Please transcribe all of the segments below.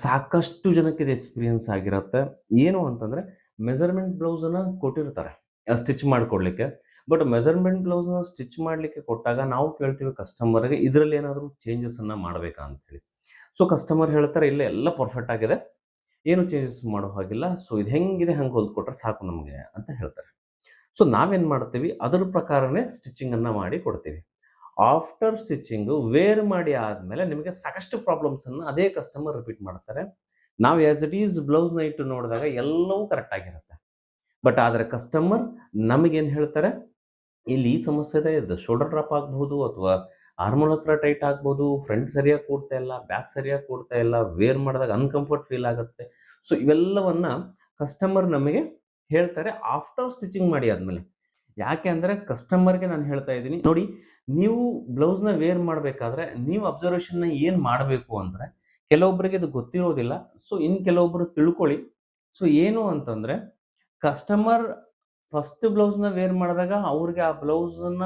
ಸಾಕಷ್ಟು ಜನಕ್ಕೆ ಇದು ಎಕ್ಸ್‌ಪೀರಿಯನ್ಸ್ ಆಗಿರತ್ತೆ. ಏನು ಅಂತಂದ್ರೆ ಮೆಜರ್‌ಮೆಂಟ್ ಬ್ಲೌಸನ್ನ ಕೊಟ್ಟಿರ್ತಾರೆ ಸ್ಟಿಚ್ ಮಾಡ್ಕೊಡ್ಲಿಕ್ಕೆ. ಬಟ್ ಮೆಜರ್‌ಮೆಂಟ್ ಬ್ಲೌಸ್‌ನ ಸ್ಟಿಚ್ ಮಾಡ್ಲಿಕ್ಕೆ ಕೊಟ್ಟಾಗ ನಾವು ಕೇಳ್ತೀವಿ ಕಸ್ಟಮರ್‌ಗೆ ಇದ್ರಲ್ಲಿ ಏನಾದ್ರು ಚೇಂಜಸ್ ಅನ್ನ ಮಾಡ್ಬೇಕಾ ಅಂತ ಹೇಳಿ. ಸೊ ಕಸ್ಟಮರ್ ಹೇಳ್ತಾರೆ, "ಇಲ್ಲ ಎಲ್ಲ ಪರ್ಫೆಕ್ಟ್ ಆಗಿದೆ. ಏನು ಚೇಂಜಸ್ ಮಾಡೋ ಹಾಗಿಲ್ಲ. ಸೊ ಇದು ಹೆಂಗಿದೆ ಹಂಗೆ ಹೊಲ್ದ್ಕೊಟ್ರೆ ಸಾಕು ನಮಗೆ" ಅಂತ ಹೇಳ್ತಾರೆ. ಸೊ ನಾವೇನ್ ಮಾಡ್ತೀವಿ ಅದ್ರ ಪ್ರಕಾರನೇ ಸ್ಟಿಚಿಂಗ್ ಅನ್ನ ಮಾಡಿ ಕೊಡ್ತೀವಿ. ಆಫ್ಟರ್ ಸ್ಟಿಚಿಂಗು ವೇರ್ ಮಾಡಿ ಆದ್ಮೇಲೆ ನಿಮಗೆ ಸಾಕಷ್ಟು ಪ್ರಾಬ್ಲಮ್ಸ್ ಅನ್ನ ಅದೇ ಕಸ್ಟಮರ್ ರಿಪೀಟ್ ಮಾಡ್ತಾರೆ. ನಾವು ಆಸ್ ಇಟ್ ಈಸ್ ಬ್ಲೌಸ್‌ನ ಇಟ್ಟು ನೋಡಿದಾಗ ಎಲ್ಲವೂ ಕರೆಕ್ಟ್ ಆಗಿರುತ್ತೆ. ಬಟ್ ಆದ್ರೆ ಕಸ್ಟಮರ್ ನಮಗೇನ್ ಹೇಳ್ತಾರೆ, ಇಲ್ಲಿ ಈ ಸಮಸ್ಯೆ ಇದೆ. ಇದು ಶೋಲ್ಡರ್ ಡ್ರಾಪ್ ಆಗಬಹುದು ಅಥವಾ ಆರ್ಮ್‌ಹೋಲ್ ಹತ್ರ ಟೈಟ್ ಆಗ್ಬೋದು, ಫ್ರಂಟ್ ಸರಿಯಾಗಿ ಕೂಡ್ತಾ ಇಲ್ಲ, ಬ್ಯಾಕ್ ಸರಿಯಾಗಿ ಕೂಡ್ತಾ ಇಲ್ಲ, ವೇರ್ ಮಾಡಿದಾಗ ಅನ್‌ಕಂಫರ್ಟ್ ಫೀಲ್ ಆಗುತ್ತೆ. ಸೊ ಇವೆಲ್ಲವನ್ನ ಕಸ್ಟಮರ್ ನಮಗೆ ಹೇಳ್ತಾರೆ ಆಫ್ಟರ್ ಸ್ಟಿಚಿಂಗ್ ಮಾಡಿ ಆದ್ಮೇಲೆ. ಯಾಕೆ ಅಂದ್ರೆ ಕಸ್ಟಮರ್‌ಗೆ ನಾನು ಹೇಳ್ತಾ ಇದ್ದೀನಿ, ನೋಡಿ ನೀವು ಬ್ಲೌಸ್‌ನ ವೇರ್ ಮಾಡಬೇಕಾದ್ರೆ ನೀವು ಅಬ್ಸರ್ವೇಷನ್‌ನ ಏನ್ ಮಾಡಬೇಕು ಅಂದ್ರೆ, ಕೆಲವೊಬ್ಬರಿಗೆ ಇದು ಗೊತ್ತಿರೋದಿಲ್ಲ. ಸೊ ಇನ್ನು ಕೆಲವೊಬ್ಬರು ತಿಳ್ಕೊಳ್ಳಿ. ಸೊ ಏನು ಅಂತಂದ್ರೆ ಕಸ್ಟಮರ್ ಫಸ್ಟ್ ಬ್ಲೌಸ್‌ನ ವೇರ್ ಮಾಡಿದಾಗ ಅವ್ರಿಗೆ ಆ ಬ್ಲೌಸನ್ನ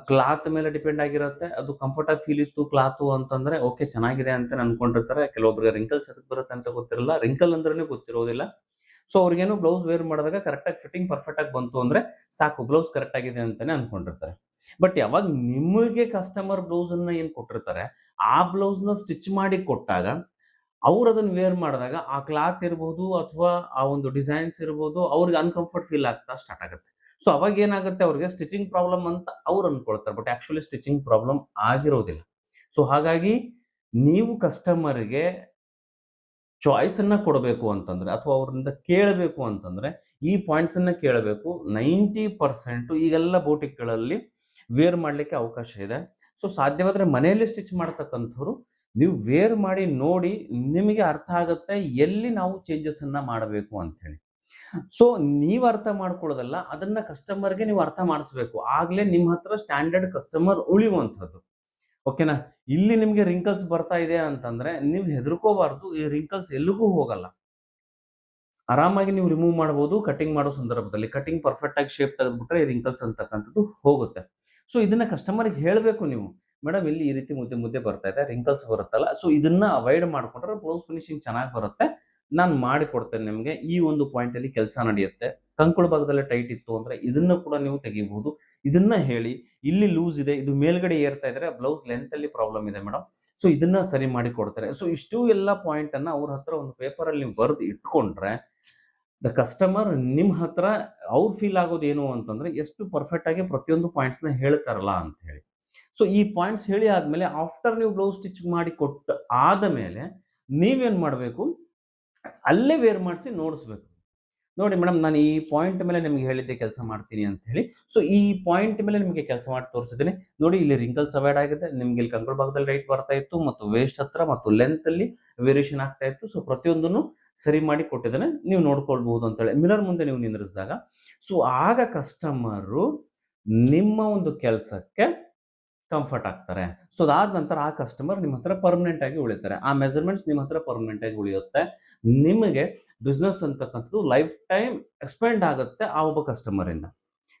ಕ್ಲಾತ್ ಮೇಲೆ ಡಿಪೆಂಡ್ ಆಗಿರುತ್ತೆ. ಅದು ಕಂಫರ್ಟ್ ಆಗಿ ಫೀಲ್ ಇತ್ತು ಕ್ಲಾತು ಅಂತಂದ್ರೆ ಓಕೆ ಚೆನ್ನಾಗಿದೆ ಅಂತ ಅನ್ಕೊಂಡಿರ್ತಾರೆ. ಕೆಲವೊಬ್ಬರಿಗೆ ರಿಂಕಲ್ಸ್ ಎದಕ್ ಬರುತ್ತೆ ಅಂತ ಗೊತ್ತಿರಲ್ಲ. ರಿಂಕಲ್ ಅಂದ್ರೇನೆ ಗೊತ್ತಿರೋದಿಲ್ಲ. ಸೊ ಅವ್ರಿಗೇನು ಬ್ಲೌಸ್ ವೇರ್ ಮಾಡಿದಾಗ ಕರೆಕ್ಟಾಗಿ ಫಿಟ್ಟಿಂಗ್ ಪರ್ಫೆಕ್ಟ್ ಆಗಿ ಬಂತು ಅಂದ್ರೆ ಸಾಕು ಬ್ಲೌಸ್ ಕರೆಕ್ಟ್ ಆಗಿದೆ ಅಂತಾನೆ ಅನ್ಕೊಂಡಿರ್ತಾರೆ. ಬಟ್ ಯಾವಾಗ ನಿಮಗೆ ಕಸ್ಟಮರ್ ಬ್ಲೌಸ್ ಅನ್ನ ಏನ್ ಕೊಟ್ಟಿರ್ತಾರೆ, ಆ ಬ್ಲೌಸ್‌ನ ಸ್ಟಿಚ್ ಮಾಡಿ ಕೊಟ್ಟಾಗ ಅವ್ರು ಅದನ್ನ ವೇರ್ ಮಾಡಿದಾಗ ಆ ಕ್ಲಾತ್ ಇರ್ಬೋದು ಅಥವಾ ಆ ಒಂದು ಡಿಸೈನ್ಸ್ ಇರ್ಬೋದು ಅವ್ರಿಗೆ ಅನ್‌ಕಂಫರ್ಟ್ ಫೀಲ್ ಆಗ್ತಾ ಸ್ಟಾರ್ಟ್ ಆಗುತ್ತೆ. ಸೊ ಅವಾಗ ಏನಾಗುತ್ತೆ ಅವ್ರಿಗೆ ಸ್ಟಿಚಿಂಗ್ ಪ್ರಾಬ್ಲಮ್ ಅಂತ ಅವ್ರು ಅನ್ಕೊಳ್ತಾರೆ. ಬಟ್ ಆಕ್ಚುअली ಸ್ಟಿಚಿಂಗ್ ಪ್ರಾಬ್ಲಮ್ ಆಗಿರೋದಿಲ್ಲ. ಸೊ ಹಾಗಾಗಿ ನೀವು ಕಸ್ಟಮರ್‌ಗೆ ಚಾಯ್ಸ್ ಅನ್ನ ಕೊಡಬೇಕು ಅಂತಂದ್ರೆ ಅಥವಾ ಅವರಿಂದ ಕೇಳಬೇಕು ಅಂತಂದ್ರೆ ಈ ಪಾಯಿಂಟ್ಸ್ ಅನ್ನ ಕೇಳಬೇಕು. 90% ಈಗೆಲ್ಲ ಬೌಟಿಕ್‌ಗಳಲ್ಲಿ ವೇರ್ ಮಾಡ್ಲಿಕ್ಕೆ ಅವಕಾಶ ಇದೆ. ಸೊ ಸಾಧ್ಯವಾದ್ರೆ ಮನೆಯಲ್ಲೇ ಸ್ಟಿಚ್ ಮಾಡ್ತಕ್ಕಂಥವ್ರು ನೀವು ವೇರ್ ಮಾಡಿ ನೋಡಿ ನಿಮಗೆ ಅರ್ಥ ಆಗುತ್ತೆ ಎಲ್ಲಿ ನಾವು ಚೇಂಜಸ್ ಅನ್ನ ಮಾಡಬೇಕು ಅಂತ ಹೇಳಿ. ಸೊ ನೀವು ಅರ್ಥ ಮಾಡ್ಕೊಳ್ಳೋದಲ್ಲ ಅದನ್ನ ಕಸ್ಟಮರ್‌ಗೆ ನೀವು ಅರ್ಥ ಮಾಡಿಸ್ಬೇಕು. ಆಗ್ಲೇ ನಿಮ್ಮ ಹತ್ರ ಸ್ಟ್ಯಾಂಡರ್ಡ್ ಕಸ್ಟಮರ್ ಉಳಿಯುವಂಥದ್ದು. ಓಕೆನಾ? ಇಲ್ಲಿ ನಿಮ್ಗೆ ರಿಂಕಲ್ಸ್ ಬರ್ತಾ ಇದೆ ಅಂತಂದ್ರೆ ನೀವು ಹೆದರ್ಕೋಬಾರ್ದು. ಈ ರಿಂಕಲ್ಸ್ ಎಲ್ಲಿಗೂ ಹೋಗಲ್ಲ. ಆರಾಮಾಗಿ ನೀವು ರಿಮೂವ್ ಮಾಡಬಹುದು ಕಟಿಂಗ್ ಮಾಡೋ ಸಂದರ್ಭದಲ್ಲಿ. ಕಟಿಂಗ್ ಪರ್ಫೆಕ್ಟ್ ಆಗಿ ಶೇಪ್ ತೆಗೆದ್ಬಿಟ್ರೆ ಈ ರಿಂಕಲ್ಸ್ ಅಂತಕ್ಕಂಥದ್ದು ಹೋಗುತ್ತೆ. ಸೊ ಇದನ್ನ ಕಸ್ಟಮರ್‌ಗೆ ಹೇಳ್ಬೇಕು ನೀವು. ಮೇಡಮ್ ಇಲ್ಲಿ ಈ ರೀತಿ ಮುದ್ದೆ ಮುದ್ದೆ ಬರ್ತಾ ಇದೆ. ರಿಂಕಲ್ಸ್ ಬರುತ್ತಲ್ಲ. ಸೊ ಇದನ್ನ ಅವಾಯ್ಡ್ ಮಾಡ್ಕೊಂಡ್ರೆ ಬ್ಲೌಸ್ ಫಿನಿಶಿಂಗ್ ಚೆನ್ನಾಗಿ ಬರುತ್ತೆ. ನಾನು ಮಾಡಿಕೊಡ್ತೇನೆ ನಿಮ್ಗೆ. ಈ ಒಂದು ಪಾಯಿಂಟ್ ಅಲ್ಲಿ ಕೆಲಸ ನಡೆಯುತ್ತೆ. ಕಂಕುಳ ಭಾಗದಲ್ಲಿ ಟೈಟ್ ಇತ್ತು ಅಂದ್ರೆ ಇದನ್ನ ಕೂಡ ನೀವು ತೆಗಿಬಹುದು. ಇದನ್ನ ಹೇಳಿ, ಇಲ್ಲಿ ಲೂಸ್ ಇದೆ. ಇದು ಮೇಲ್ಗಡೆ ಏರ್ತಾ ಇದ್ರೆ ಬ್ಲೌಸ್ ಲೆಂತ್ ಅಲ್ಲಿ ಪ್ರಾಬ್ಲಮ್ ಇದೆ ಮೇಡಮ್. ಸೊ ಇದನ್ನ ಸರಿ ಮಾಡಿ ಕೊಡ್ತಾರೆ. ಸೊ ಇಷ್ಟು ಎಲ್ಲ ಪಾಯಿಂಟ್ ಅನ್ನ ಅವ್ರ ಹತ್ರ ಒಂದು ಪೇಪರ್ ಅಲ್ಲಿ ನೀವು ಬರೆದು ಇಟ್ಕೊಂಡ್ರೆ ದ ಕಸ್ಟಮರ್ ನಿಮ್ ಹತ್ರ ಅವ್ರು ಫೀಲ್ ಆಗೋದು ಏನು ಅಂತಂದ್ರೆ ಎಷ್ಟು ಪರ್ಫೆಕ್ಟ್ ಆಗಿ ಪ್ರತಿಯೊಂದು ಪಾಯಿಂಟ್ಸ್ ನ ಹೇಳ್ತಾರಲ್ಲ ಅಂತ ಹೇಳಿ. ಸೊ ಈ ಪಾಯಿಂಟ್ಸ್ ಹೇಳಿ ಆದ್ಮೇಲೆ ಆಫ್ಟರ್ ನೀವು ಬ್ಲೌಸ್ ಸ್ಟಿಚ್ ಮಾಡಿ ಕೊಟ್ಟ ಆದ ಮೇಲೆ ನೀವೇನ್ ಮಾಡಬೇಕು, ಅಲ್ಲೇ ವೇರ್ ಮಾಡಿಸಿ ನೋಡಿಸ್ಬೇಕು. ನೋಡಿ ಮೇಡಮ್ ನಾನು ಈ ಪಾಯಿಂಟ್ ಮೇಲೆ ನಿಮ್ಗೆ ಹೇಳಿದ್ದೆ ಕೆಲಸ ಮಾಡ್ತೀನಿ ಅಂತ ಹೇಳಿ. ಸೊ ಈ ಪಾಯಿಂಟ್ ಮೇಲೆ ನಿಮಗೆ ಕೆಲಸ ಮಾಡಿ ತೋರಿಸಿದ್ದೀನಿ. ನೋಡಿ ಇಲ್ಲಿ ರಿಂಕಲ್ಸ್ ಅವಾಯ್ಡ್ ಆಗಿದೆ. ನಿಮ್ಗೆ ಇಲ್ಲಿ ಕಂಕುಳ ಭಾಗದಲ್ಲಿ ರೈಟ್ ಬರ್ತಾ ಇತ್ತು ಮತ್ತು ವೇಸ್ಟ್ ಹತ್ರ ಮತ್ತು ಲೆಂತ್ ಅಲ್ಲಿ ವೇರಿಯೇಷನ್ ಆಗ್ತಾ ಇತ್ತು. ಸೊ ಪ್ರತಿಯೊಂದನ್ನು ಸರಿ ಮಾಡಿ ಕೊಟ್ಟಿದ್ದೇನೆ. ನೀವು ನೋಡ್ಕೊಳ್ಬಹುದು ಅಂತ ಹೇಳಿ. ಮಿರರ್ ಮುಂದೆ ನೀವು ನಿಂದ್ರಿಸಿದಾಗ ಸೊ ಆಗ ಕಸ್ಟಮರು ನಿಮ್ಮ ಒಂದು ಕೆಲಸಕ್ಕೆ ಕಂಫರ್ಟ್ ಆಗ್ತಾರೆ. ಸೊ ಅದಾದ ನಂತರ ಆ ಕಸ್ಟಮರ್ ನಿಮ್ಮ ಹತ್ರ ಪರ್ಮನೆಂಟ್ ಆಗಿ ಉಳಿತಾರೆ. ಆ ಮೆಜರ್‌ಮೆಂಟ್ಸ್ ನಿಮ್ಮ ಹತ್ರ ಪರ್ಮನೆಂಟ್ ಆಗಿ ಉಳಿಯುತ್ತೆ. ನಿಮಗೆ ಬಿಸಿನೆಸ್ ಅಂತಕ್ಕಂಥದ್ದು ಲೈಫ್ ಟೈಮ್ ಎಕ್ಸ್‌ಪ್ಯಾಂಡ್ ಆಗುತ್ತೆ ಆ ಒಬ್ಬ ಕಸ್ಟಮರ್ ಇಂದ.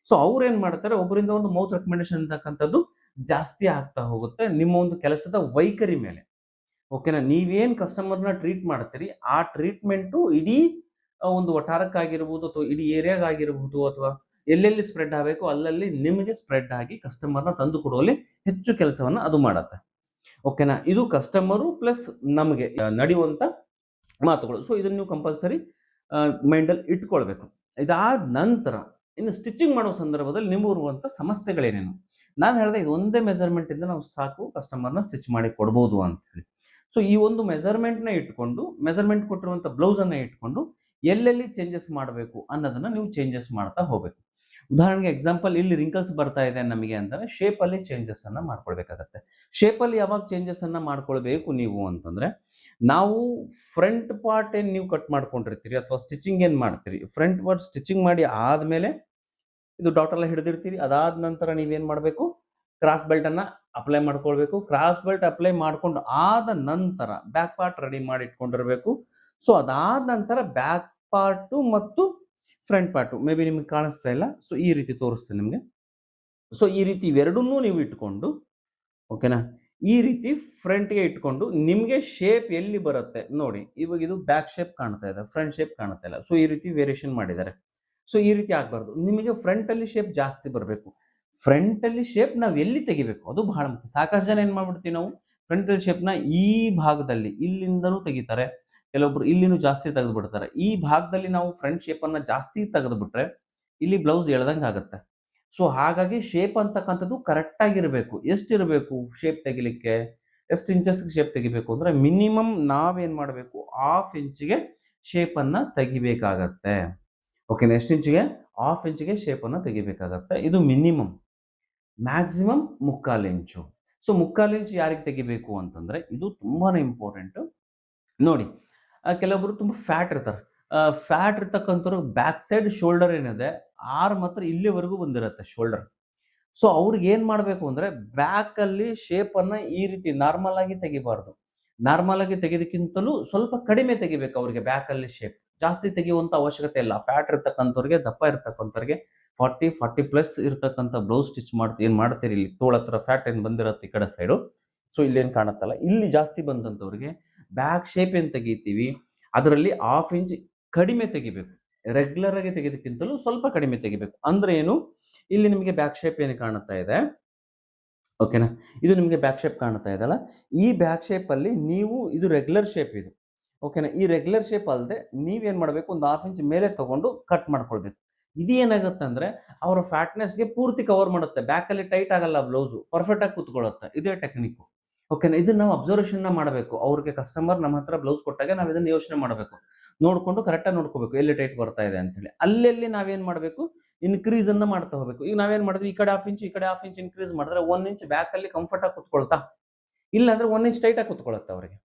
ಸೊ ಅವ್ರೇನ್ ಮಾಡ್ತಾರೆ ಒಬ್ಬರಿಂದ ಒಂದು ಮೌತ್ ರೆಕಮೆಂಡೇಶನ್ ಅಂತಕ್ಕಂಥದ್ದು ಜಾಸ್ತಿ ಆಗ್ತಾ ಹೋಗುತ್ತೆ ನಿಮ್ಮ ಒಂದು ಕೆಲಸದ ವೈಖರಿ ಮೇಲೆ. ಓಕೆನಾ? ನೀವೇನ್ ಕಸ್ಟಮರ್‌ನ ಟ್ರೀಟ್ ಮಾಡ್ತೀರಿ ಆ ಟ್ರೀಟ್‌ಮೆಂಟು ಇಡೀ ಒಂದು ವಠಾರಕ್ಕಾಗಿರ್ಬೋದು ಅಥವಾ ಇಡೀ ಏರಿಯಾಗಾಗಿರ್ಬಹುದು ಅಥವಾ ಎಲ್ಲೆಲ್ಲಿ ಸ್ಪ್ರೆಡ್ ಆಗಬೇಕು ಅಲ್ಲಲ್ಲಿ ನಿಮಗೆ ಸ್ಪ್ರೆಡ್ ಆಗಿ ಕಸ್ಟಮರ್‌ನ ತಂದು ಕೊಡುವಲ್ಲಿ ಹೆಚ್ಚು ಕೆಲಸವನ್ನ ಅದು ಮಾಡತ್ತೆ. ಓಕೆನಾ? ಇದು ಕಸ್ಟಮರು ಪ್ಲಸ್ ನಮಗೆ ನಡೆಯುವಂತ ಮಾತುಗಳು. ಸೊ ಇದನ್ನ ನೀವು ಕಂಪಲ್ಸರಿ ಮೈಂಡಲ್ಲಿ ಇಟ್ಕೊಳ್ಬೇಕು. ಇದಾದ ನಂತರ ಇನ್ನು ಸ್ಟಿಚಿಂಗ್ ಮಾಡೋ ಸಂದರ್ಭದಲ್ಲಿ ನಿಮಗೆ ಬರುವಂತ ಸಮಸ್ಯೆಗಳೇನೇನು? ನಾನು ಹೇಳಿದೆ ಇದು ಒಂದೇ ಮೆಜರ್‌ಮೆಂಟ್ ಇಂದ ನಾವು ಸಾಕು ಕಸ್ಟಮರ್‌ನ ಸ್ಟಿಚ್ ಮಾಡಿ ಕೊಡ್ಬೋದು ಅಂತ ಹೇಳಿ. ಸೊ ಈ ಒಂದು ಮೆಜರ್‌ಮೆಂಟ್‌ನ ಇಟ್ಕೊಂಡು ಮೆಜರ್‌ಮೆಂಟ್ ಕೊಟ್ಟಿರುವಂತ ಬ್ಲೌಸ್ ಅನ್ನ ಇಟ್ಕೊಂಡು ಎಲ್ಲೆಲ್ಲಿ ಚೇಂಜಸ್ ಮಾಡಬೇಕು ಅನ್ನೋದನ್ನ ನೀವು ಚೇಂಜಸ್ ಮಾಡ್ತಾ ಹೋಗ್ಬೇಕು. ಉದಾಹರಣೆಗೆ ಎಕ್ಸಾಂಪಲ್ ಇಲ್ಲಿ ರಿಂಕಲ್ಸ್ ಬರ್ತಾ ಇದೆ ನಮಗೆ ಅಂತಂದ್ರೆ ಶೇಪ್ ಅಲ್ಲಿ ಚೇಂಜಸ್ ಅನ್ನ ಮಾಡ್ಕೊಳ್ಬೇಕಾಗತ್ತೆ. ಶೇಪ್ ಅಲ್ಲಿ ಯಾವಾಗ ಚೇಂಜಸ್ ಅನ್ನ ಮಾಡ್ಕೊಳ್ಬೇಕು ನೀವು ಅಂತಂದ್ರೆ ನಾವು ಫ್ರಂಟ್ ಪಾರ್ಟ್ ಏನ್ ನೀವು ಕಟ್ ಮಾಡ್ಕೊಂಡಿರ್ತೀರಿ ಅಥವಾ ಸ್ಟಿಚಿಂಗ್ ಏನ್ ಮಾಡ್ತೀರಿ ಫ್ರಂಟ್ ಪಾರ್ಟ್ ಸ್ಟಿಚಿಂಗ್ ಮಾಡಿ ಆದ್ಮೇಲೆ ಇದು ಡಾಟ್ ಎಲ್ಲ ಹಿಡಿದಿರ್ತೀರಿ. ಅದಾದ ನಂತರ ನೀವೇನ್ ಮಾಡಬೇಕು ಕ್ರಾಸ್ ಬೆಲ್ಟ್ ಅನ್ನ ಅಪ್ಲೈ ಮಾಡ್ಕೊಳ್ಬೇಕು. ಕ್ರಾಸ್ ಬೆಲ್ಟ್ ಅಪ್ಲೈ ಮಾಡ್ಕೊಂಡು ಆದ ನಂತರ ಬ್ಯಾಕ್ ಪಾರ್ಟ್ ರೆಡಿ ಮಾಡಿ ಇಟ್ಕೊಂಡಿರ್ಬೇಕು. ಸೊ ಅದಾದ ನಂತರ ಬ್ಯಾಕ್ ಪಾರ್ಟ್ ಮತ್ತು ಫ್ರಂಟ್ ಪಾರ್ಟ್ ಮೇ ಬಿ ನಿಮ್ಗೆ ಕಾಣಿಸ್ತಾ ಇಲ್ಲ. ಸೊ ಈ ರೀತಿ ತೋರಿಸ್ತೇನೆ ನಿಮ್ಗೆ. ಸೊ ಈ ರೀತಿ ಇವೆರಡನ್ನೂ ನೀವು ಇಟ್ಕೊಂಡು ಓಕೆನಾ? ಈ ರೀತಿ ಫ್ರಂಟ್ಗೆ ಇಟ್ಕೊಂಡು ನಿಮಗೆ ಶೇಪ್ ಎಲ್ಲಿ ಬರುತ್ತೆ ನೋಡಿ. ಇವಾಗ ಇದು ಬ್ಯಾಕ್ ಶೇಪ್ ಕಾಣ್ತಾ ಇದೆ, ಫ್ರಂಟ್ ಶೇಪ್ ಕಾಣ್ತಾ ಇಲ್ಲ. ಸೊ ಈ ರೀತಿ ವೇರಿಯೇಷನ್ ಮಾಡಿದ್ದಾರೆ. ಸೊ ಈ ರೀತಿ ಆಗಬಾರ್ದು. ನಿಮಗೆ ಫ್ರಂಟ್ ಅಲ್ಲಿ ಶೇಪ್ ಜಾಸ್ತಿ ಬರಬೇಕು. ಫ್ರಂಟ್ ಅಲ್ಲಿ ಶೇಪ್ ನಾವು ಎಲ್ಲಿ ತೆಗಿಬೇಕು ಅದು ಬಹಳ ಮುಖ್ಯ. ಸಾಕಷ್ಟು ಜನ ಏನ್ ಮಾಡ್ಬಿಡ್ತೀವಿ ನಾವು, ಫ್ರಂಟ್ ಅಲ್ಲಿ ಶೇಪ್ ನ ಈ ಭಾಗದಲ್ಲಿ ಇಲ್ಲಿಂದನೂ ತೆಗಿತಾರೆ, ಕೆಲವೊಬ್ರು ಇಲ್ಲಿನೂ ಜಾಸ್ತಿ ತೆಗೆದು ಬಿಡ್ತಾರೆ. ಈ ಭಾಗದಲ್ಲಿ ನಾವು ಫ್ರಂಟ್ ಶೇಪ್ ಅನ್ನ ಜಾಸ್ತಿ ತೆಗೆದು ಬಿಟ್ರೆ ಇಲ್ಲಿ ಬ್ಲೌಸ್ ಎಳ್ದಂಗೆ ಆಗುತ್ತೆ. ಸೊ ಹಾಗಾಗಿ ಶೇಪ್ ಅಂತಕ್ಕಂಥದ್ದು ಕರೆಕ್ಟ್ ಆಗಿರಬೇಕು. ಎಷ್ಟಿರಬೇಕು ಶೇಪ್ ತೆಗಿಲಿಕ್ಕೆ, ಎಷ್ಟು ಇಂಚಸ್ ಶೇಪ್ ತೆಗಿಬೇಕು ಅಂದ್ರೆ ಮಿನಿಮಮ್ ನಾವೇನ್ ಮಾಡಬೇಕು, ಹಾಫ್ ಇಂಚಿಗೆ ಶೇಪ್ ಅನ್ನ ತೆಗಿಬೇಕಾಗತ್ತೆ. ಓಕೆನಾ? ಎಷ್ಟು ಇಂಚಿಗೆ? ಹಾಫ್ ಇಂಚಿಗೆ ಶೇಪ್ ಅನ್ನ ತೆಗಿಬೇಕಾಗತ್ತೆ. ಇದು ಮಿನಿಮಮ್. ಮ್ಯಾಕ್ಸಿಮಮ್ 3/4 ಇಂಚು. ಸೊ 3/4 ಇಂಚು ಯಾರಿಗೆ ತೆಗಿಬೇಕು ಅಂತಂದ್ರೆ ಇದು ತುಂಬಾನೇ ಇಂಪಾರ್ಟೆಂಟ್. ನೋಡಿ, ಕೆಲವೊಬ್ರು ತುಂಬಾ ಫ್ಯಾಟ್ ಇರ್ತಾರೆ. ಫ್ಯಾಟ್ ಇರ್ತಕ್ಕಂಥವ್ರು ಬ್ಯಾಕ್ ಸೈಡ್ ಶೋಲ್ಡರ್ ಏನಿದೆ, ಆರ್ಮ್ ಹತ್ರ ಇಲ್ಲಿವರೆಗೂ ಬಂದಿರುತ್ತೆ ಶೋಲ್ಡರ್. ಸೊ ಅವ್ರಿಗೆ ಏನ್ ಮಾಡ್ಬೇಕು ಅಂದ್ರೆ ಬ್ಯಾಕ್ ಅಲ್ಲಿ ಶೇಪ್ ಅನ್ನ ಈ ರೀತಿ ನಾರ್ಮಲ್ ಆಗಿ ತೆಗಿಬಾರ್ದು. ನಾರ್ಮಲ್ ಆಗಿ ತೆಗೆದಕ್ಕಿಂತಲೂ ಸ್ವಲ್ಪ ಕಡಿಮೆ ತೆಗಿಬೇಕು. ಅವ್ರಿಗೆ ಬ್ಯಾಕ್ ಅಲ್ಲಿ ಶೇಪ್ ಜಾಸ್ತಿ ತೆಗೆಯುವಂತ ಅವಶ್ಯಕತೆ ಇಲ್ಲ. ಫ್ಯಾಟ್ ಇರ್ತಕ್ಕಂಥವ್ರಿಗೆ, ದಪ್ಪ ಇರ್ತಕ್ಕಂಥವ್ರಿಗೆ 40 ಪ್ಲಸ್ ಇರ್ತಕ್ಕಂಥ ಬ್ಲೌಸ್ ಸ್ಟಿಚ್ ಏನ್ ಮಾಡ್ತೀರಿ, ಇಲ್ಲಿ ತೋಳ ಹತ್ರ ಫ್ಯಾಟ್ ಏನ್ ಬಂದಿರುತ್ತೆ ಈ ಕಡೆ ಸೈಡು, ಸೊ ಇಲ್ಲಿ ಏನ್ ಕಾಣತ್ತಲ್ಲ, ಇಲ್ಲಿ ಜಾಸ್ತಿ ಬಂದಂತವ್ರಿಗೆ ಬ್ಯಾಕ್ ಶೇಪ್ ಏನ್ ತೆಗಿತೀವಿ ಅದರಲ್ಲಿ ಹಾಫ್ ಇಂಚ್ ಕಡಿಮೆ ತೆಗಿಬೇಕು. ರೆಗ್ಯುಲರ್ ಆಗಿ ತೆಗೆದಕ್ಕಿಂತಲೂ ಸ್ವಲ್ಪ ಕಡಿಮೆ ತೆಗಿಬೇಕು. ಅಂದ್ರೆ ಏನು, ಇಲ್ಲಿ ನಿಮಗೆ ಬ್ಯಾಕ್ ಶೇಪ್ ಏನು ಕಾಣುತ್ತಾ ಇದೆ, ಓಕೆನಾ? ಇದು ನಿಮಗೆ ಬ್ಯಾಕ್ ಶೇಪ್ ಕಾಣುತ್ತಾ ಇದೆಲ್ಲ, ಈ ಬ್ಯಾಕ್ ಶೇಪ್ ಅಲ್ಲಿ ನೀವು, ಇದು ರೆಗ್ಯುಲರ್ ಶೇಪ್ ಇದು, ಓಕೆನಾ? ಈ ರೆಗ್ಯುಲರ್ ಶೇಪ್ ಅಲ್ಲದೆ ನೀವೇನ್ ಮಾಡಬೇಕು, ಒಂದು ಹಾಫ್ ಇಂಚ್ ಮೇಲೆ ತಗೊಂಡು ಕಟ್ ಮಾಡ್ಕೊಳ್ಬೇಕು. ಇದು ಏನಾಗುತ್ತೆ ಅಂದ್ರೆ ಅವರ ಫ್ಯಾಟ್ನೆಸ್ಗೆ ಪೂರ್ತಿ ಕವರ್ ಮಾಡುತ್ತೆ. ಬ್ಯಾಕ್ ಅಲ್ಲಿ ಟೈಟ್ ಆಗಲ್ಲ, ಬ್ಲೌಸ್ ಪರ್ಫೆಕ್ಟ್ ಆಗಿ ಕೂತ್ಕೊಳ್ಳುತ್ತೆ. ಇದೇ ಟೆಕ್ನಿಕ್. ಓಕೆನಾ? ಇದನ್ನ ನಾವು ಅಬ್ಸರ್ವೇಷನ್ ಮಾಡಬೇಕು. ಅವ್ರಿಗೆ ಕಸ್ಟಮರ್ ನಮ್ಮ ಹತ್ರ ಬ್ಲೌಸ್ ಕೊಟ್ಟಾಗ ನಾವು ಇದನ್ನ ಯೋಚನೆ ಮಾಡಬೇಕು, ನೋಡ್ಕೊಂಡು ಕರೆಕ್ಟಾಗಿ ನೋಡ್ಕೋಬೇಕು ಎಲ್ಲಿ ಟೈಟ್ ಬರ್ತಾ ಇದೆ ಅಂತ ಹೇಳಿ. ಅಲ್ಲೆಲ್ಲಿ ನಾವೇನ್ ಮಾಡಬೇಕು, ಇನ್ಕ್ರೀಸ್ ಅನ್ನ ಮಾಡ್ತಾ ಹೋಗ್ಬೇಕು. ಈಗ ನಾವೇನ್ ಮಾಡಿದ್ವಿ, ಈ ಕಡೆ ಹಾಫ್ ಇಂಚ್, ಈ ಕಡೆ ಹಾಫ್ ಇಂಚ್ ಇನ್ಕ್ರೀಸ್ ಮಾಡಿದ್ರೆ 1 ಇಂಚ್ ಬ್ಯಾಕ್ ಅಲ್ಲಿ ಕಂಫರ್ಟ್ ಆಗಿ ಕುತ್ಕೊಳ್ತಾ, ಇಲ್ಲ ಅಂದ್ರೆ 1 ಇಂಚ್ ಟೈಟ್ ಆಗಿ ಕುತ್ಕೊಳ್ಳುತ್ತೆ ಅವರಿಗೆ.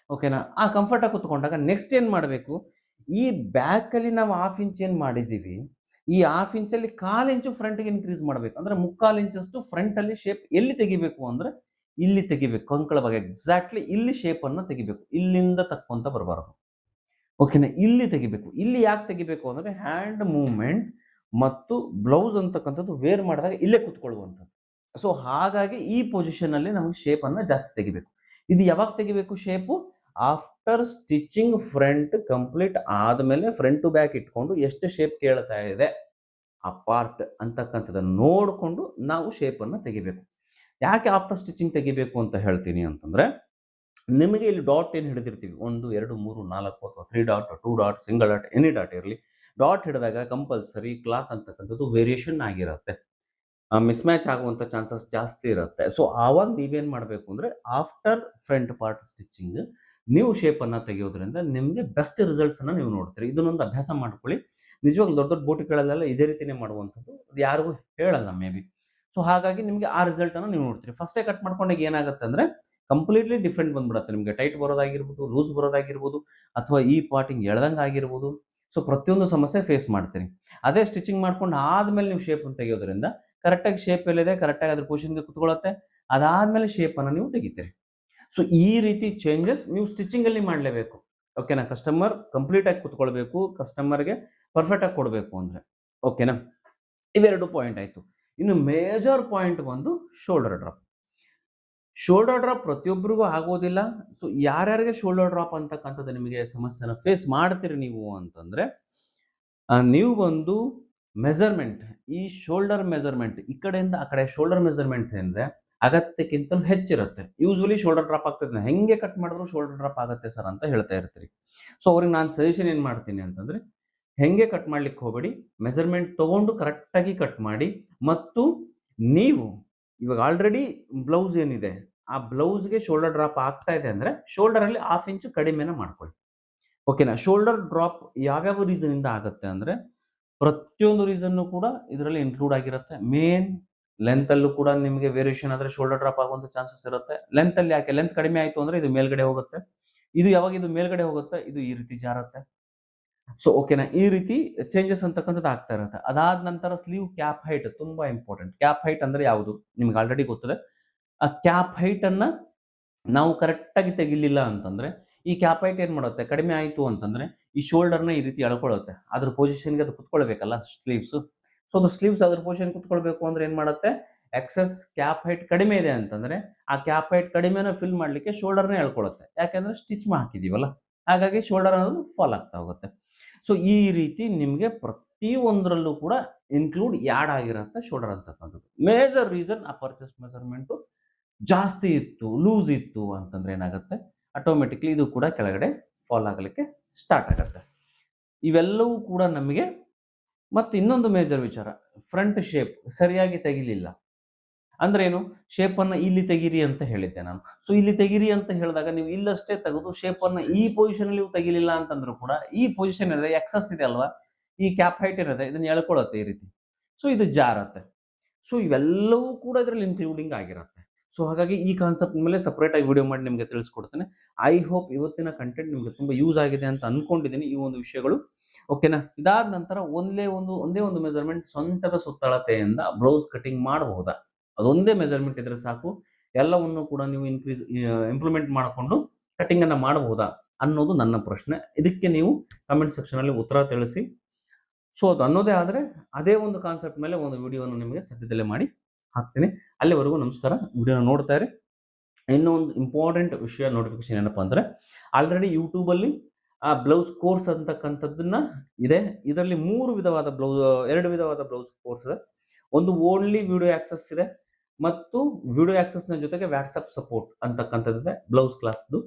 ಓಕೆನಾ? ಆ ಕಂಫರ್ಟ್ ಆಗಿ ಕುತ್ಕೊಂಡಾಗ ನೆಕ್ಸ್ಟ್ ಏನ್ ಮಾಡಬೇಕು, ಈ ಬ್ಯಾಕ್ ಅಲ್ಲಿ ನಾವು ಹಾಫ್ ಇಂಚ್ ಏನ್ ಮಾಡಿದೀವಿ, ಈ ಹಾಫ್ ಇಂಚ್ ಅಲ್ಲಿ 1/4 ಇಂಚು ಫ್ರಂಟ್ ಗೆ ಇನ್ಕ್ರೀಸ್ ಮಾಡಬೇಕು. ಅಂದ್ರೆ 3/4 ಇಂಚಷ್ಟು ಫ್ರಂಟ್ ಅಲ್ಲಿ ಶೇಪ್ ಎಲ್ಲಿ ತೆಗಿಬೇಕು ಅಂದ್ರೆ ಇಲ್ಲಿ ತೆಗಿಬೇಕು. ಕಂಕಳ ಭಾಗ ಎಕ್ಸಾಕ್ಟ್ಲಿ ಇಲ್ಲಿ ಶೇಪ್ ಅನ್ನ ತೆಗಿಬೇಕು. ಇಲ್ಲಿಂದ ತಕ್ಕೊಂತ ಬರಬಾರದು. ಓಕೆನಾ? ಇಲ್ಲಿ ತೆಗಿಬೇಕು. ಇಲ್ಲಿ ಯಾಕೆ ತೆಗಿಬೇಕು ಅಂದ್ರೆ ಹ್ಯಾಂಡ್ ಮೂವ್ಮೆಂಟ್ ಮತ್ತು ಬ್ಲೌಸ್ ಅಂತಕ್ಕಂಥದ್ದು ವೇರ್ ಮಾಡಿದಾಗ ಇಲ್ಲೇ ಕುತ್ಕೊಳ್ಳುವಂಥದ್ದು. ಸೊ ಹಾಗಾಗಿ ಈ ಪೊಸಿಷನ್ ಅಲ್ಲಿ ನಮಗೆ ಶೇಪ್ ಅನ್ನ ಜಾಸ್ತಿ ತೆಗಿಬೇಕು. ಇದು ಯಾವಾಗ ತೆಗಿಬೇಕು shape? After stitching front complete ಆದ್ಮೇಲೆ ಫ್ರಂಟ್ ಟು ಬ್ಯಾಕ್ ಇಟ್ಕೊಂಡು ಎಷ್ಟು ಶೇಪ್ ಕೇಳ್ತಾ ಇದೆ ಆ ಪಾರ್ಟ್ ಅಂತಕ್ಕಂಥದ್ದನ್ನು ನೋಡಿಕೊಂಡು ನಾವು ಶೇಪ್ ಅನ್ನ ತೆಗಿಬೇಕು. ಯಾಕೆ ಆಫ್ಟರ್ ಸ್ಟಿಚಿಂಗ್ ತೆಗಿಬೇಕು ಅಂತ ಹೇಳ್ತೀನಿ ಅಂತಂದ್ರೆ, ನಿಮಗೆ ಇಲ್ಲಿ ಡಾಟ್ ಏನು ಹಿಡಿದಿರ್ತೀವಿ, 1 2 3 4 ಅಥವಾ 3 dot, 2 dot, single dot, any dot ಇರಲಿ, ಡಾಟ್ ಹಿಡಿದಾಗ ಕಂಪಲ್ಸರಿ ಕ್ಲಾತ್ ಅಂತಕ್ಕಂಥದ್ದು ವೇರಿಯೇಷನ್ ಆಗಿರುತ್ತೆ, ಮಿಸ್ ಮ್ಯಾಚ್ ಆಗುವಂತ ಚಾನ್ಸಸ್ ಜಾಸ್ತಿ ಇರುತ್ತೆ. ಸೊ ಆವಾಗ ನೀವೇನ್ ಮಾಡಬೇಕು ಅಂದ್ರೆ ಆಫ್ಟರ್ ಫ್ರಂಟ್ ಪಾರ್ಟ್ ಸ್ಟಿಚಿಂಗ್ ನೀವು ಶೇಪ್ ಅನ್ನ ತೆಗೆಯೋದ್ರಿಂದ ನಿಮಗೆ ಬೆಸ್ಟ್ ರಿಸಲ್ಟ್ಸ್ ಅನ್ನ ನೀವು ನೋಡ್ತೀರಿ. ಇದನ್ನೊಂದು ಅಭ್ಯಾಸ ಮಾಡ್ಕೊಳ್ಳಿ. ನಿಜವಾಗ್ಲೂ ದೊಡ್ಡ ದೊಡ್ಡ ಬೂಟಿಗಳಲ್ಲೆಲ್ಲ ಇದೇ ರೀತಿನೇ ಮಾಡುವಂಥದ್ದು, ಅದು ಯಾರಿಗೂ ಹೇಳಲ್ಲ ಮೇ ಬಿ. ಸೊ ಹಾಗಾಗಿ ನಿಮಗೆ ಆ ರಿಸಲ್ಟ್ ಅನ್ನ ನೀವು ನೋಡ್ತೀರಿ. ಫಸ್ಟೇ ಕಟ್ ಮಾಡ್ಕೊಂಡಾಗ ಏನಾಗುತ್ತೆ ಅಂದ್ರೆ ಕಂಪ್ಲೀಟ್ಲಿ ಡಿಫ್ರೆಂಟ್ ಬಂದ್ಬಿಡುತ್ತೆ. ನಿಮಗೆ ಟೈಟ್ ಬರೋದಾಗಿರ್ಬೋದು, ಲೂಸ್ ಬರೋದಾಗಿರ್ಬೋದು, ಅಥವಾ ಈ ಪಾರ್ಟಿಂಗ್ ಎಳ್ದಂಗೆ ಆಗಿರ್ಬೋದು. ಸೊ ಪ್ರತಿಯೊಂದು ಸಮಸ್ಯೆ ಫೇಸ್ ಮಾಡ್ತೀರಿ. ಅದೇ ಸ್ಟಿಚಿಂಗ್ ಮಾಡ್ಕೊಂಡು ಆದ್ಮೇಲೆ ನೀವು ಶೇಪ್ ತೆಗೆಯೋದ್ರಿಂದ ಕರೆಕ್ಟಾಗಿ ಶೇಪ್ ಎಲ್ಲಿದೆ ಕರೆಕ್ಟಾಗಿ ಅದ್ರ ಪೊಸಿಷನ್ಗೆ ಕುತ್ಕೊಳ್ಳುತ್ತೆ. ಅದಾದ್ಮೇಲೆ ಶೇಪ್ ಅನ್ನ ನೀವು ತೆಗಿತೀರಿ. ಸೊ ಈ ರೀತಿ ಚೇಂಜಸ್ ನೀವು ಸ್ಟಿಚಿಂಗ್ ಅಲ್ಲಿ ಮಾಡಲೇಬೇಕು. ಓಕೆನಾ? ಕಸ್ಟಮರ್ ಕಂಪ್ಲೀಟ್ ಆಗಿ ಕುತ್ಕೊಳ್ಬೇಕು, ಕಸ್ಟಮರ್ಗೆ ಪರ್ಫೆಕ್ಟ್ ಆಗಿ ಕೊಡಬೇಕು ಅಂದ್ರೆ. ಓಕೆನಾ? ಇವೆರಡು ಪಾಯಿಂಟ್ ಆಯ್ತು. ಇನ್ನು ಮೇಜರ್ ಪಾಯಿಂಟ್ ಬಂದು ಶೋಲ್ಡರ್ ಡ್ರಾಪ್. ಶೋಲ್ಡರ್ ಡ್ರಾಪ್ ಪ್ರತಿಯೊಬ್ಬರಿಗೂ ಆಗೋದಿಲ್ಲ. ಸೊ ಯಾರ್ಯಾರಿಗೆ ಶೋಲ್ಡರ್ ಡ್ರಾಪ್ ಅಂತಕ್ಕಂಥದ್ದು ನಿಮಗೆ ಸಮಸ್ಯೆನ ಫೇಸ್ ಮಾಡ್ತೀರಿ ನೀವು ಅಂತಂದ್ರೆ, ನೀವು ಬಂದು ಮೆಜರ್ಮೆಂಟ್, ಈ ಶೋಲ್ಡರ್ ಮೆಜರ್ಮೆಂಟ್ ಈ ಕಡೆಯಿಂದ ಆ ಕಡೆ ಶೋಲ್ಡರ್ ಮೆಜರ್ಮೆಂಟ್ ಅಂದ್ರೆ ಅಗತ್ಯಕ್ಕಿಂತಲೂ ಹೆಚ್ಚಿರುತ್ತೆ. ಯೂಶುವಲಿ ಶೋಲ್ಡರ್ ಡ್ರಾಪ್ ಆಗ್ತದೆ, ಹೆಂಗೆ ಕಟ್ ಮಾಡಿದ್ರು ಶೋಲ್ಡರ್ ಡ್ರಾಪ್ ಆಗುತ್ತೆ ಸರ್ ಅಂತ ಹೇಳ್ತಾ ಇರ್ತೀರಿ. ಸೊ ಅವ್ರಿಗೆ ನಾನು ಸಜೆಷನ್ ಏನ್ ಮಾಡ್ತೀನಿ ಅಂತಂದ್ರೆ, ಹೆಂಗೆ ಕಟ್ ಮಾಡ್ಲಿಕ್ಕೆ ಹೋಗಬೇಡಿ, ಮೆಜರ್ಮೆಂಟ್ ತಗೊಂಡು ಕರೆಕ್ಟಾಗಿ ಕಟ್ ಮಾಡಿ. ಮತ್ತು ನೀವು ಇವಾಗ ಆಲ್ರೆಡಿ ಬ್ಲೌಸ್ ಏನಿದೆ ಆ ಬ್ಲೌಸ್ಗೆ ಶೋಲ್ಡರ್ ಡ್ರಾಪ್ ಆಗ್ತಾ ಇದೆ ಅಂದ್ರೆ ಶೋಲ್ಡರ್ ಅಲ್ಲಿ ಹಾಫ್ ಇಂಚು ಕಡಿಮೆನ ಮಾಡ್ಕೊಳ್ಳಿ. ಓಕೆನಾ? ಶೋಲ್ಡರ್ ಡ್ರಾಪ್ ಯಾವ್ಯಾವ ರೀಸನ್ ಇಂದ ಆಗುತ್ತೆ ಅಂದ್ರೆ ಪ್ರತಿಯೊಂದು ರೀಸನ್ ಕೂಡ ಇದರಲ್ಲಿ ಇನ್ಕ್ಲೂಡ್ ಆಗಿರುತ್ತೆ. ಮೇನ್ ಲೆಂತ್ ಅಲ್ಲೂ ಕೂಡ ನಿಮಗೆ ವೇರಿಯೇಷನ್ ಆದ್ರೆ ಶೋಲ್ಡರ್ ಡ್ರಾಪ್ ಆಗುವಂತ ಚಾನ್ಸಸ್ ಇರುತ್ತೆ. ಲೆಂತ್ ಅಲ್ಲಿ ಯಾಕೆ, ಲೆಂತ್ ಕಡಿಮೆ ಆಯ್ತು ಅಂದ್ರೆ ಇದು ಮೇಲ್ಗಡೆ ಹೋಗುತ್ತೆ. ಇದು ಯಾವಾಗ ಇದು ಮೇಲ್ಗಡೆ ಹೋಗುತ್ತೆ, ಇದು ಈ ರೀತಿ ಜಾರುತ್ತೆ. ಸೊ ಓಕೆನಾ? ಈ ರೀತಿ ಚೇಂಜಸ್ ಅಂತಕ್ಕಂಥದ್ದು ಆಗ್ತಾ ಇರುತ್ತೆ. ಅದಾದ ನಂತರ ಸ್ಲೀವ್ ಕ್ಯಾಪ್ ಹೈಟ್ ತುಂಬಾ ಇಂಪಾರ್ಟೆಂಟ್. ಕ್ಯಾಪ್ ಹೈಟ್ ಅಂದ್ರೆ ಯಾವುದು ನಿಮ್ಗೆ ಆಲ್ರೆಡಿ ಗೊತ್ತಿದೆ. ಆ ಕ್ಯಾಪ್ ಹೈಟ್ ಅನ್ನ ನಾವು ಕರೆಕ್ಟ್ ಆಗಿ ತೆಗಿಲಿಲ್ಲ ಅಂತಂದ್ರೆ ಈ ಕ್ಯಾಪ್ ಹೈಟ್ ಏನ್ ಮಾಡುತ್ತೆ, ಕಡಿಮೆ ಆಯ್ತು ಅಂತಂದ್ರೆ ಈ ಶೋಲ್ಡರ್ನ ಈ ರೀತಿ ಎಳ್ಕೊಳ್ಳುತ್ತೆ. ಅದ್ರ ಪೊಸಿಷನ್ಗೆ ಅದು ಕುತ್ಕೊಳ್ಬೇಕಲ್ಲ ಸ್ಲೀವ್ಸ್. ಸೊ ಅದು ಸ್ಲೀವ್ಸ್ ಅದ್ರ ಪೊಸಿಷನ್ ಕುತ್ಕೊಳ್ಬೇಕು ಅಂದ್ರೆ ಏನ್ ಮಾಡುತ್ತೆ, ಎಕ್ಸಸ್ ಕ್ಯಾಪ್ ಹೈಟ್ ಕಡಿಮೆ ಇದೆ ಅಂತಂದ್ರೆ ಆ ಕ್ಯಾಪ್ ಹೈಟ್ ಕಡಿಮೆನ ಫಿಲ್ ಮಾಡಲಿಕ್ಕೆ ಶೋಲ್ಡರ್ನೇ ಹೇಳ್ಕೊಳುತ್ತೆ, ಯಾಕೆಂದ್ರೆ ಸ್ಟಿಚ್ ಹಾಕಿದೀವಲ್ಲ, ಹಾಗಾಗಿ ಶೋಲ್ಡರ್ ಅನ್ನೋದು ಫಾಲ್ ಆಗ್ತಾ ಹೋಗುತ್ತೆ. ಸೊ ಈ ರೀತಿ ನಿಮಗೆ ಪ್ರತಿ ಒಂದರಲ್ಲೂ ಕೂಡ ಇನ್ಕ್ಲೂಡ್ ಯಾಡ್ ಆಗಿರುತ್ತೆ ಶೋಲ್ಡರ್ ಅಂತಕ್ಕಂಥದ್ದು. ಮೇಜರ್ ರೀಸನ್ ಆ ಪರ್ಚೇಸ್ ಮೆಜರ್ಮೆಂಟು ಜಾಸ್ತಿ ಇತ್ತು, ಲೂಸ್ ಇತ್ತು ಅಂತಂದ್ರೆ ಏನಾಗುತ್ತೆ, ಆಟೋಮೆಟಿಕ್ಲಿ ಇದು ಕೂಡ ಕೆಳಗಡೆ ಫಾಲ್ ಆಗಲಿಕ್ಕೆ ಸ್ಟಾರ್ಟ್ ಆಗುತ್ತೆ. ಇವೆಲ್ಲವೂ ಕೂಡ ನಮಗೆ ಮತ್ತೆ ಇನ್ನೊಂದು ಮೇಜರ್ ವಿಚಾರ, ಫ್ರಂಟ್ ಶೇಪ್ ಸರಿಯಾಗಿ ತೆಗಿಲಿಲ್ಲ ಅಂದ್ರೆ ಏನು, ಶೇಪ್ ಅನ್ನ ಇಲ್ಲಿ ತೆಗಿರಿ ಅಂತ ಹೇಳಿದ್ದೆ ನಾನು. ಸೊ ಇಲ್ಲಿ ತೆಗಿರಿ ಅಂತ ಹೇಳಿದಾಗ ನೀವು ಇಲ್ಲಷ್ಟೇ ತೆಗೆದು ಶೇಪ್ ಅನ್ನ ಈ ಪೊಸಿಷನ್ ಅಲ್ಲಿ ತೆಗಿಲಿಲ್ಲ ಅಂತಂದ್ರೂ ಕೂಡ ಈ ಪೊಸಿಷನ್ ಇದೆ ಎಕ್ಸಸ್ ಇದೆ ಅಲ್ವಾ, ಈ ಕ್ಯಾಪ್ ಹೈಟ್ ಏನಿದೆ ಇದನ್ನ ಎಳ್ಕೊಳ್ಳುತ್ತೆ ಈ ರೀತಿ, ಸೊ ಇದು ಜಾರತ್ತೆ. ಸೊ ಇವೆಲ್ಲವೂ ಕೂಡ ಇದರಲ್ಲಿ ಇನ್ಕ್ಲೂಡಿಂಗ್ ಆಗಿರುತ್ತೆ. ಸೊ ಹಾಗಾಗಿ ಈ ಕಾನ್ಸೆಪ್ಟ್ ಮೇಲೆ ಸಪ್ರೇಟ್ ಆಗಿ ವಿಡಿಯೋ ಮಾಡಿ ನಿಮಗೆ ತಿಳಿಸ್ಕೊಡ್ತೇನೆ. ಐ ಹೋಪ್ ಇವತ್ತಿನ ಕಂಟೆಂಟ್ ನಿಮಗೆ ತುಂಬಾ ಯೂಸ್ ಆಗಿದೆ ಅಂತ ಅನ್ಕೊಂಡಿದ್ದೀನಿ ಈ ಒಂದು ವಿಷಯಗಳು. ಓಕೆನಾ. ಇದಾದ ನಂತರ ಒಂದೇ ಒಂದು ಮೆಜರ್ಮೆಂಟ್ ಸೊಂಟದ ಸುತ್ತಳತೆಯಿಂದ ಬ್ಲೌಸ್ ಕಟಿಂಗ್ ಮಾಡಬಹುದಾ, ಅದೊಂದೇ ಮೆಜರ್ಮೆಂಟ್ ಇದ್ರೆ ಸಾಕು, ಎಲ್ಲವನ್ನು ಕೂಡ ನೀವು ಇಂಪ್ಲಿಮೆಂಟ್ ಮಾಡಿಕೊಂಡು ಕಟಿಂಗ್ ಅನ್ನ ಮಾಡಬಹುದಾ ಅನ್ನೋದು ನನ್ನ ಪ್ರಶ್ನೆ. ಇದಕ್ಕೆ ನೀವು ಕಮೆಂಟ್ ಸೆಕ್ಷನ್ ಅಲ್ಲಿ ಉತ್ತರ ತಿಳಿಸಿ. ಸೊ ಅದು ಅನ್ನೋದೇ ಆದರೆ ಅದೇ ಒಂದು ಕಾನ್ಸೆಪ್ಟ್ ಮೇಲೆ ಒಂದು ವಿಡಿಯೋನ ನಿಮಗೆ ಸದ್ಯದಲ್ಲೇ ಮಾಡಿ ಹಾಕ್ತೀನಿ. ಅಲ್ಲಿವರೆಗೂ ನಮಸ್ಕಾರ. ವಿಡಿಯೋನ ನೋಡ್ತಾ ಇರಿ. ಇನ್ನೂ ಒಂದು ಇಂಪಾರ್ಟೆಂಟ್ ವಿಷಯ ನೋಟಿಫಿಕೇಶನ್ ಏನಪ್ಪಾ ಅಂದ್ರೆ, ಆಲ್ರೆಡಿ ಯೂಟ್ಯೂಬಲ್ಲಿ ಆ ಬ್ಲೌಸ್ ಕೋರ್ಸ್ ಅಂತಕ್ಕಂಥದ್ದನ್ನ ಇದೆ. ಇದರಲ್ಲಿ ಎರಡು ವಿಧವಾದ ಬ್ಲೌಸ್ ಕೋರ್ಸ್ ಇದೆ. ಒಂದು ಓನ್ಲಿ ವಿಡಿಯೋ ಆಕ್ಸೆಸ್ ಇದೆ ಮತ್ತು ವಿಡಿಯೋ ಆಕ್ಸೆಸ್ ನ ಜೊತೆಗೆ ವಾಟ್ಸ್ಆಪ್ ಸಪೋರ್ಟ್ ಅಂತಕ್ಕಂಥದ್ದಿದೆ ಬ್ಲೌಸ್ ಕ್ಲಾಸ್ದು.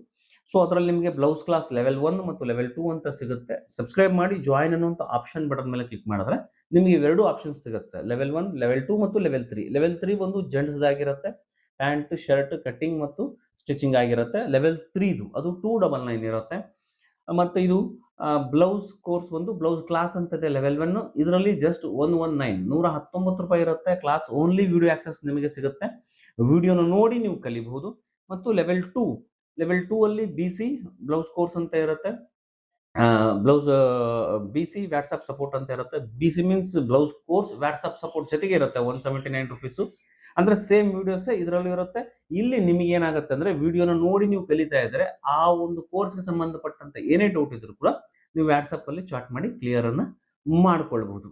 ಸೊ ಅದರಲ್ಲಿ ನಿಮಗೆ ಬ್ಲೌಸ್ ಕ್ಲಾಸ್ ಲೆವೆಲ್ 1 ಮತ್ತು ಲೆವೆಲ್ 2 ಅಂತ ಸಿಗುತ್ತೆ. ಸಬ್ಸ್ಕ್ರೈಬ್ ಮಾಡಿ ಜಾಯಿನ್ ಅನ್ನುವಂಥ ಆಪ್ಷನ್ ಬಟನ್ ಮೇಲೆ ಕ್ಲಿಕ್ ಮಾಡಿದ್ರೆ ನಿಮಗೆ ಇವೆರಡು ಆಪ್ಷನ್ಸ್ ಸಿಗುತ್ತೆ, ಲೆವೆಲ್ 1, ಲೆವೆಲ್ 2 ಮತ್ತು ಲೆವೆಲ್ 3. ಲೆವೆಲ್ 3 ಒಂದು ಜೆಂಟ್ಸ್ ಆಗಿರುತ್ತೆ, ಪ್ಯಾಂಟ್ ಶರ್ಟ್ ಕಟ್ಟಿಂಗ್ ಮತ್ತು ಸ್ಟಿಚಿಂಗ್ ಆಗಿರುತ್ತೆ. ಲೆವೆಲ್ 3 ಅದು 299 ಇರುತ್ತೆ. ಮತ್ತು ಇದು ಬ್ಲೌಸ್ ಕೋರ್ಸ್ ಒಂದು ಬ್ಲೌಸ್ ಕ್ಲಾಸ್ ಅಂತ ಇದೆ ಲೆವೆಲ್ 1, ಇದರಲ್ಲಿ ಜಸ್ಟ್ 119 ರೂಪಾಯಿ ಇರುತ್ತೆ. ಕ್ಲಾಸ್ ಓನ್ಲಿ ವಿಡಿಯೋ ಆಕ್ಸೆಸ್ ನಿಮಗೆ ಸಿಗುತ್ತೆ, ವಿಡಿಯೋನ ನೋಡಿ ನೀವು ಕಲಿಬಹುದು. ಮತ್ತು ಲೆವೆಲ್ 2 ಅಲ್ಲಿ BC ಬ್ಲೌಸ್ ಕೋರ್ಸ್ ಅಂತ ಇರುತ್ತೆ, ಬ್ಲೌಸ್ BC ವಾಟ್ಸ್ಆಪ್ ಸಪೋರ್ಟ್ ಅಂತ ಇರುತ್ತೆ. BC means blouse course WhatsApp support ಜೊತೆಗೆ ಇರುತ್ತೆ, 179 ರುಪೀಸು. ಅಂದ್ರೆ ಸೇಮ್ ವಿಡಿಯೋಸ್ ಇದರಲ್ಲಿ ಇರುತ್ತೆ. ಇಲ್ಲಿ ನಿಮಗೆ ಏನಾಗುತ್ತೆ ಅಂದ್ರೆ ವಿಡಿಯೋನ ನೋಡಿ ನೀವು ಕಲಿತಾ ಇದ್ರೆ ಆ ಒಂದು ಕೋರ್ಸ್ಗೆ ಸಂಬಂಧಪಟ್ಟಂತೆ ಏನೇ ಡೌಟ್ ಇದ್ರು ಕೂಡ ನೀವು ವಾಟ್ಸ್ಆಪ್ ಅಲ್ಲಿ ಚಾಟ್ ಮಾಡಿ ಕ್ಲಿಯರ್ ಅನ್ನ ಮಾಡ್ಕೊಳ್ಬಹುದು.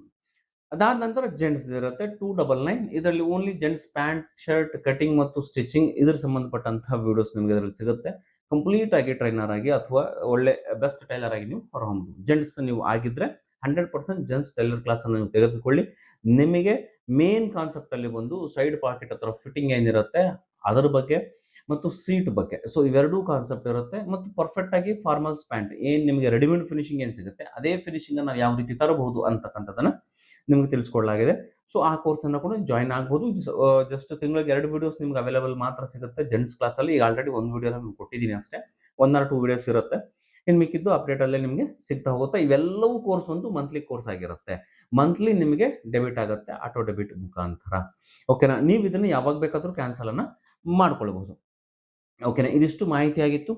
ಅದಾದ ನಂತರ ಜೆಂಟ್ಸ್ ಇರುತ್ತೆ 299, ಇದರಲ್ಲಿ only gents pant shirt cutting ಮತ್ತು ಸ್ಟಿಚಿಂಗ್ ಇದ್ರ ಸಂಬಂಧಪಟ್ಟಂತಹ ವಿಡಿಯೋಸ್ ನಿಮಗೆ ಇದರಲ್ಲಿ ಸಿಗುತ್ತೆ. ಕಂಪ್ಲೀಟ್ ಆಗಿ ಟ್ರೈನರ್ ಆಗಿ ಅಥವಾ ಒಳ್ಳೆ ಬೆಸ್ಟ್ ಟೈಲರ್ ಆಗಿ ನೀವು ಹೊರಹೊಮ್ಮಬಹುದು. ಜೆಂಟ್ಸ್ ನೀವು ಆಗಿದ್ರೆ 100% ಜೆಂಟ್ಸ್ ಟೈಲರ್ ಕ್ಲಾಸ್ ಅನ್ನು ನೀವು ತೆಗೆದುಕೊಳ್ಳಿ. ನಿಮಗೆ ಮೇನ್ ಕಾನ್ಸೆಪ್ಟ್ ಅಲ್ಲಿ ಬಂದು ಸೈಡ್ ಪಾಕೆಟ್ ಅಥವಾ ಫಿಟ್ಟಿಂಗ್ ಏನಿರುತ್ತೆ ಅದರ ಬಗ್ಗೆ ಮತ್ತು ಸೀಟ್ ಬಗ್ಗೆ. ಸೊ ಇವೆರಡೂ ಕಾನ್ಸೆಪ್ಟ್ ಇರುತ್ತೆ. ಮತ್ತು ಪರ್ಫೆಕ್ಟ್ ಆಗಿ ಫಾರ್ಮಲ್ಸ್ ಪ್ಯಾಂಟ್ ಏನ್ ನಿಮಗೆ ರೆಡಿಮೇಡ್ ಫಿನಿಶಿಂಗ್ ಏನ್ ಸಿಗುತ್ತೆ ಅದೇ ಫಿನಿಶಿಂಗ್ ನಾವು ಯಾವ ರೀತಿ ತರಬಹುದು ಅಂತಕ್ಕಂಥದ್ದನ್ನ ನಿಮ್ಗೆ ತಿಳಿಸ್ಕೊಡ್ಲಾಗಿದೆ. ಸೊ ಆ ಕೋರ್ಸ್ ಅನ್ನು ಕೂಡ ಜಾಯಿನ್ ಆಗಬಹುದು. ಜಸ್ಟ್ ತಿಂಗಳಿಗೆ 2 ವಿಡಿಯೋಸ್ ನಿಮ್ಗೆ ಅವೈಲೇಬಲ್ ಮಾತ್ರ ಸಿಗುತ್ತೆ ಜೆಂಟ್ಸ್ ಕ್ಲಾಸ್ ಅಲ್ಲಿ. ಈಗ ಆಲ್ರೆಡಿ ಒಂದು ವಿಡಿಯೋ ನಿಮ್ಗೆ ಕೊಟ್ಟಿದ್ದೀನಿ ಅಷ್ಟೇ, 1 or 2 ವಿಡಿಯೋಸ್ ಇರುತ್ತೆ. ಇನ್ನು ಮಿಕ್ಕಿದ್ದು ಅಪ್ಡೇಟ್ ಅಲ್ಲೇ ನಿಮಗೆ ಸಿಗ್ತಾ ಹೋಗುತ್ತೆ. ಇವೆಲ್ಲವೂ ಕೋರ್ಸ್ ಒಂದು ಮಂತ್ಲಿ ಕೋರ್ಸ್ ಆಗಿರುತ್ತೆ. ಮಂತ್ಲಿ ನಿಮಗೆ ಡೆಬಿಟ್ ಆಗುತ್ತೆ ಆಟೋ ಡೆಬಿಟ್ ಮುಖಾಂತರ. ಓಕೆನಾ. ನೀವು ಇದನ್ನ ಯಾವಾಗ ಬೇಕಾದ್ರೂ ಕ್ಯಾನ್ಸಲ್ ಅನ್ನ ಮಾಡ್ಕೊಳ್ಬಹುದು. ಓಕೆನಾ. ಇದಿಷ್ಟು ಮಾಹಿತಿ ಆಗಿತ್ತು.